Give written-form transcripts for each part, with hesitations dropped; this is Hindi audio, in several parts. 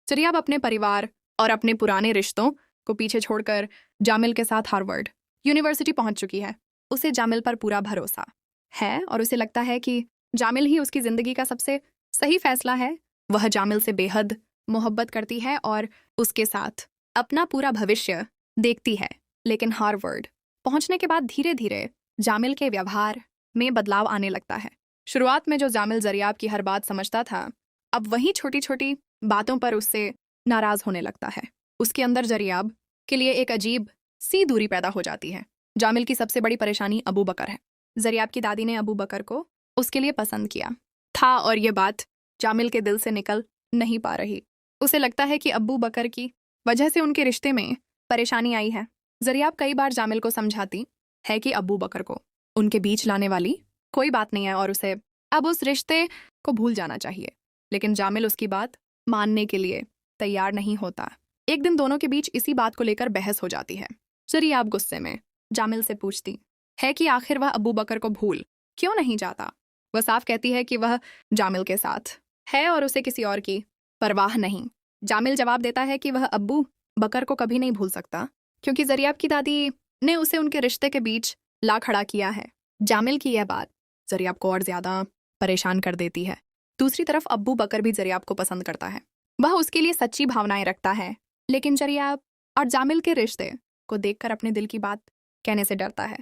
जरियाब अपने परिवार और अपने पुराने रिश्तों को पीछे छोड़कर जामिल के साथ हार्वर्ड यूनिवर्सिटी पहुंच चुकी है। उसे जामिल पर पूरा भरोसा है और उसे लगता है कि जामिल ही उसकी जिंदगी का सबसे सही फैसला है। वह जामिल से बेहद मोहब्बत करती है और उसके साथ अपना पूरा भविष्य देखती है। लेकिन हार्वर्ड पहुंचने के बाद धीरे धीरे जामिल के व्यवहार में बदलाव आने लगता है। शुरुआत में जो जामिल जरियाब की हर बात समझता था, अब वही छोटी छोटी बातों पर उससे नाराज होने लगता है। उसके अंदर जरियाब के लिए एक अजीब सी दूरी पैदा हो जाती है। जामिल की सबसे बड़ी परेशानी अबू बकर है। जरियाब की दादी ने अबू बकर को उसके लिए पसंद किया था और ये बात जामिल के दिल से निकल नहीं पा रही। उसे लगता है कि अबू बकर की वजह से उनके रिश्ते में परेशानी आई है। जरियाब कई बार जामिल को समझाती है कि अबू बकर को उनके बीच लाने वाली कोई बात नहीं है और उसे अब उस रिश्ते को भूल जाना चाहिए। लेकिन जामिल उसकी बात मानने के लिए तैयार नहीं होता। एक दिन दोनों के बीच इसी बात को लेकर बहस हो जाती है। जरियाब गुस्से में जामिल से पूछती है कि आखिर वह अबू बकर को भूल क्यों नहीं जाता। वह साफ कहती है कि वह जामिल के साथ है और उसे किसी और की परवाह नहीं। जामिल जवाब देता है कि वह अबू बकर को कभी नहीं भूल सकता क्योंकि जरियाब की दादी ने उसे उनके रिश्ते के बीच ला खड़ा किया है। जामिल की यह बात जरियाब को और ज्यादा परेशान कर देती है। दूसरी तरफ अबू बकर भी जरियाब को पसंद करता है। वह उसके लिए सच्ची भावनाएं रखता है, लेकिन जरियाब और जामिल के रिश्ते को देखकर अपने दिल की बात कहने से डरता है।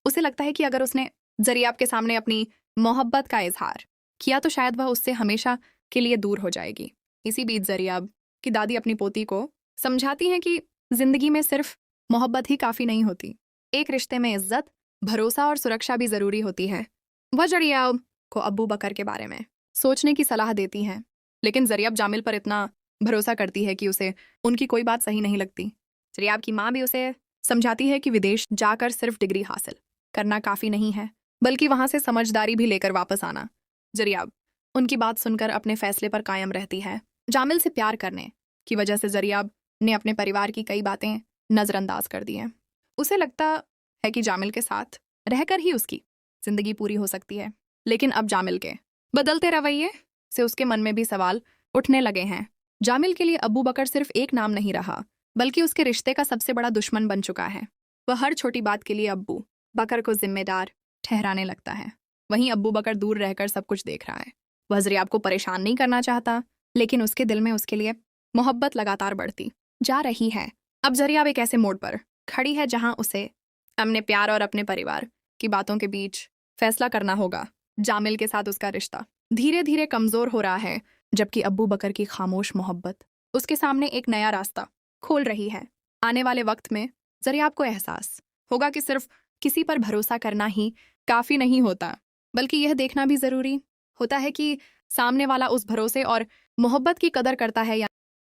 उसे लगता है कि अगर उसने जरियाब के सामने अपनी मोहब्बत का इजहार किया तो शायद वह उससे हमेशा के लिए दूर हो जाएगी। इसी बीच जरियाब की दादी अपनी पोती को समझाती हैं कि जिंदगी में सिर्फ मोहब्बत ही काफी नहीं होती, एक रिश्ते में इज्जत, भरोसा और सुरक्षा भी जरूरी होती है। वह जरियाब को अबू बकर के बारे में सोचने की सलाह देती हैं, लेकिन जरियाब जामिल पर इतना भरोसा करती है कि उसे उनकी कोई बात सही नहीं लगती। जरियाब की माँ भी उसे समझाती है कि विदेश जाकर सिर्फ डिग्री हासिल करना काफी नहीं है, बल्कि वहां से समझदारी भी लेकर वापस आना। जरियाब उनकी बात सुनकर अपने फैसले पर कायम रहती है। जामिल से प्यार करने की वजह से जरियाब ने अपने परिवार की कई बातें नजरअंदाज कर दी हैं। उसे लगता है कि जामिल के साथ रहकर ही उसकी जिंदगी पूरी हो सकती है। लेकिन अब जामिल के बदलते रवैये से उसके मन में भी सवाल उठने लगे हैं। जामिल के लिए अबू बकर सिर्फ एक नाम नहीं रहा, बल्कि उसके रिश्ते का सबसे बड़ा दुश्मन बन चुका है। वह हर छोटी बात के लिए अब्बू बकर को जिम्मेदार ठहराने लगता है। वहीं अब्बू बकर दूर रहकर सब कुछ देख रहा है। वह जरियाब को परेशान नहीं करना चाहता, लेकिन उसके दिल में उसके लिए मोहब्बत लगातार बढ़ती जा रही है। अब जरियाब एक ऐसे मोड़ पर खड़ी है जहां उसे अपने प्यार और अपने परिवार की बातों के बीच फैसला करना होगा। जामिल के साथ उसका रिश्ता धीरे धीरे कमजोर हो रहा है, जबकि अब्बू बकर की खामोश मोहब्बत उसके सामने एक नया रास्ता खोल रही है। आने वाले वक्त में जरियाब को एहसास होगा कि सिर्फ किसी पर भरोसा करना ही काफी नहीं होता, बल्कि यह देखना भी जरूरी होता है कि सामने वाला उस भरोसे और मोहब्बत की कदर करता है या